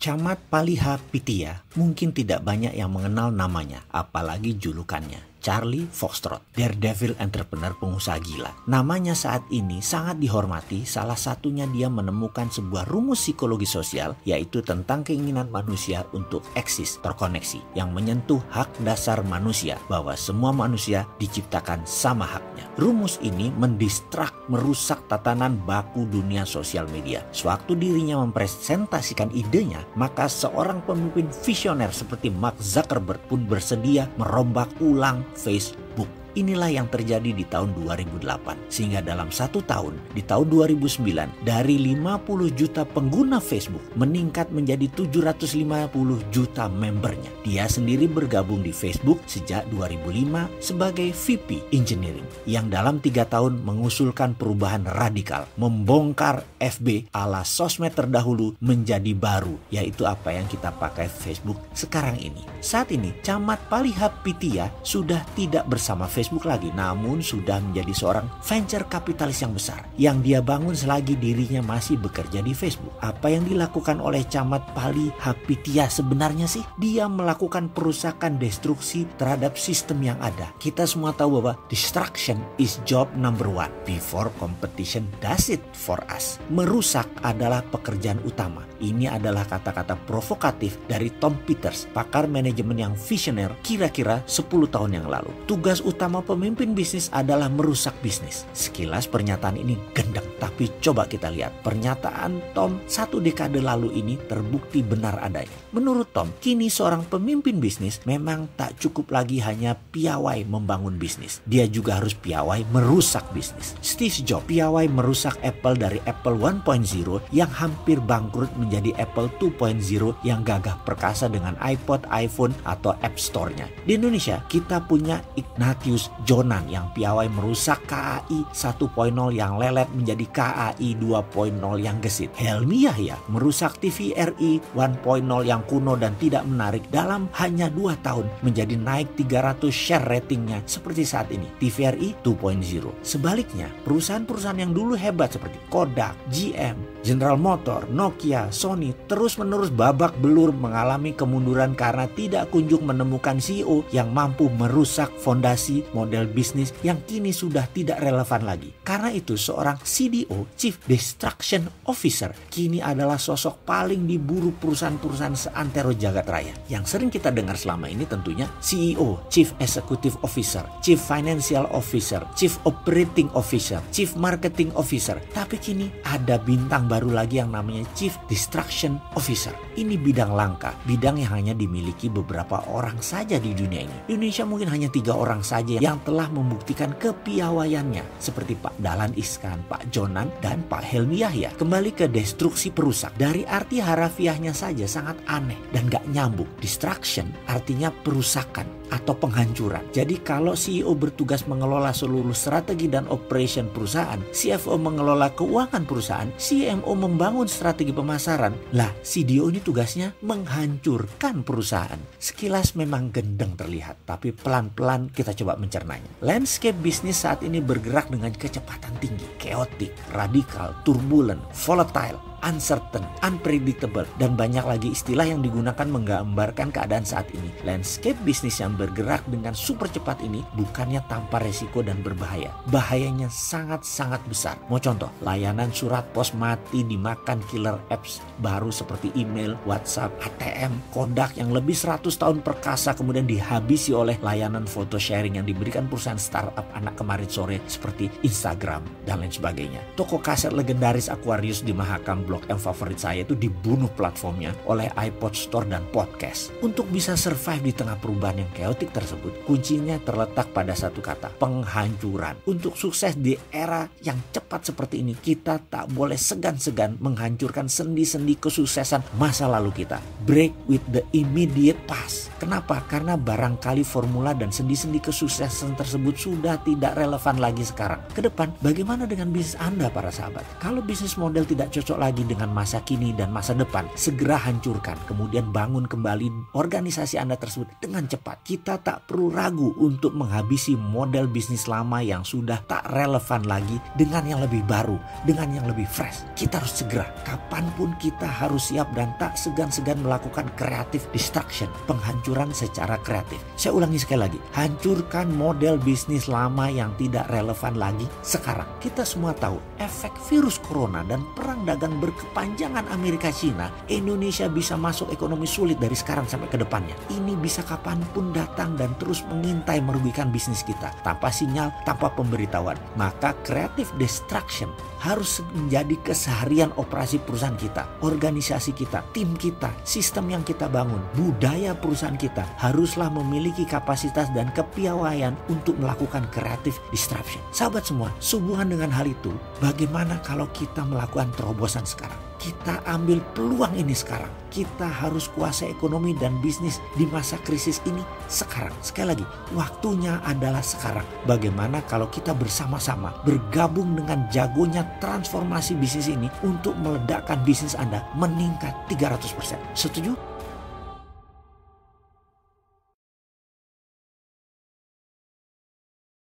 Camat Palihapitiya mungkin tidak banyak yang mengenal namanya, apalagi julukannya. Charlie Foxtrot, daredevil entrepreneur pengusaha gila. Namanya saat ini sangat dihormati, salah satunya dia menemukan sebuah rumus psikologi sosial, yaitu tentang keinginan manusia untuk eksis terkoneksi, yang menyentuh hak dasar manusia, bahwa semua manusia diciptakan sama haknya. Rumus ini merusak tatanan baku dunia sosial media. Sewaktu dirinya mempresentasikan idenya, maka seorang pemimpin visioner seperti Mark Zuckerberg pun bersedia merombak ulang Facebook. Inilah yang terjadi di tahun 2008. Sehingga dalam 1 tahun, di tahun 2009, dari 50 juta pengguna Facebook meningkat menjadi 750 juta membernya. Dia sendiri bergabung di Facebook sejak 2005 sebagai VP Engineering, yang dalam 3 tahun mengusulkan perubahan radikal, membongkar FB ala sosmed terdahulu menjadi baru, yaitu apa yang kita pakai Facebook sekarang ini. Saat ini, Camat Palihapitiya sudah tidak bersama Facebook lagi, namun sudah menjadi seorang venture kapitalis yang besar yang dia bangun selagi dirinya masih bekerja di Facebook. Apa yang dilakukan oleh Camat Palihapitiya sebenarnya sih? Dia melakukan perusakan destruksi terhadap sistem yang ada. Kita semua tahu bahwa destruction is job number 1 before competition does it for us. Merusak adalah pekerjaan utama. Ini adalah kata-kata provokatif dari Tom Peters, pakar manajemen yang visioner kira-kira 10 tahun yang lalu. Tugas utama pemimpin bisnis adalah merusak bisnis. Sekilas pernyataan ini gendeng, tapi coba kita lihat. Pernyataan Tom 1 dekade lalu ini terbukti benar adanya. Menurut Tom, kini seorang pemimpin bisnis memang tak cukup lagi hanya piawai membangun bisnis. Dia juga harus piawai merusak bisnis. Steve Jobs piawai merusak Apple dari Apple 1.0 yang hampir bangkrut menjadi Apple 2.0 yang gagah perkasa dengan iPod, iPhone, atau App Store-nya. Di Indonesia, kita punya Ignatius Jonan yang piawai merusak KAI 1.0 yang lelet menjadi KAI 2.0 yang gesit. Helmi Yahya merusak TVRI 1.0 yang kuno dan tidak menarik dalam hanya 2 tahun menjadi naik 300 share ratingnya seperti saat ini, TVRI 2.0. Sebaliknya, perusahaan-perusahaan yang dulu hebat seperti Kodak, GM, General Motor, Nokia, Sony terus-menerus babak belur mengalami kemunduran karena tidak kunjung menemukan CEO yang mampu merusak fondasi model bisnis yang kini sudah tidak relevan lagi. Karena itu seorang CDO, Chief Destruction Officer, kini adalah sosok paling diburu perusahaan-perusahaan seantero jagat raya. Yang sering kita dengar selama ini tentunya CEO, Chief Executive Officer, Chief Financial Officer, Chief Operating Officer, Chief Marketing Officer. Tapi kini ada bintang baru lagi yang namanya Chief Destruction Officer. Ini bidang langka, bidang yang hanya dimiliki beberapa orang saja di dunia ini. Di Indonesia mungkin hanya 3 orang saja yang telah membuktikan kepiawaiannya, seperti Pak Dahlan Iskan, Pak Jonan, dan Pak Helmi Yahya. Kembali ke destruksi perusak. Dari arti harafiahnya saja sangat aneh dan gak nyambung. Destruction artinya perusakan atau penghancuran. Jadi kalau CEO bertugas mengelola seluruh strategi dan operation perusahaan, CFO mengelola keuangan perusahaan, CMO membangun strategi pemasaran, lah CDO ini tugasnya menghancurkan perusahaan. Sekilas memang gendeng terlihat, tapi pelan-pelan kita coba mencernanya. Landscape bisnis saat ini bergerak dengan kecepatan tinggi, chaotic, radikal, turbulent, volatile, uncertain, unpredictable, dan banyak lagi istilah yang digunakan menggambarkan keadaan saat ini. Landscape bisnis yang bergerak dengan super cepat ini bukannya tanpa resiko dan berbahaya. Bahayanya sangat-sangat besar. Mau contoh, layanan surat pos mati dimakan killer apps baru seperti email, WhatsApp, ATM, Kodak yang lebih 100 tahun perkasa kemudian dihabisi oleh layanan foto sharing yang diberikan perusahaan startup anak kemarin sore seperti Instagram dan lain sebagainya. Toko kaset legendaris Aquarius di Mahakam Blok M favorit saya itu dibunuh platformnya oleh iPod Store dan podcast. Untuk bisa survive di tengah perubahan yang chaotic tersebut, kuncinya terletak pada satu kata, penghancuran. Untuk sukses di era yang cepat seperti ini, kita tak boleh segan-segan menghancurkan sendi-sendi kesuksesan masa lalu kita. Break with the immediate past. Kenapa? Karena barangkali formula dan sendi-sendi kesuksesan tersebut sudah tidak relevan lagi sekarang. Ke depan, bagaimana dengan bisnis Anda para sahabat? Kalau bisnis model tidak cocok lagi sesuai dengan masa kini dan masa depan, segera hancurkan, kemudian bangun kembali organisasi Anda tersebut dengan cepat. Kita tak perlu ragu untuk menghabisi model bisnis lama yang sudah tak relevan lagi dengan yang lebih baru, dengan yang lebih fresh. Kita harus segera, kapanpun kita harus siap dan tak segan-segan melakukan creative destruction, penghancuran secara kreatif. Saya ulangi sekali lagi, hancurkan model bisnis lama yang tidak relevan lagi sekarang. Kita semua tahu efek virus corona dan perang dagang berkepanjangan Amerika-China, Indonesia bisa masuk ekonomi sulit dari sekarang sampai ke depannya. Ini bisa kapanpun datang dan terus mengintai merugikan bisnis kita tanpa sinyal, tanpa pemberitahuan. Maka creative destruction harus menjadi keseharian operasi perusahaan kita, organisasi kita, tim kita, sistem yang kita bangun, budaya perusahaan kita haruslah memiliki kapasitas dan kepiawaian untuk melakukan creative disruption. Sahabat semua, sehubungan dengan hal itu, bagaimana kalau kita melakukan terobosan sekarang? Kita ambil peluang ini sekarang. Kita harus kuasai ekonomi dan bisnis di masa krisis ini sekarang. Sekali lagi, waktunya adalah sekarang. Bagaimana kalau kita bersama-sama bergabung dengan jagonya transformasi bisnis ini untuk meledakkan bisnis Anda meningkat 300%? Setuju?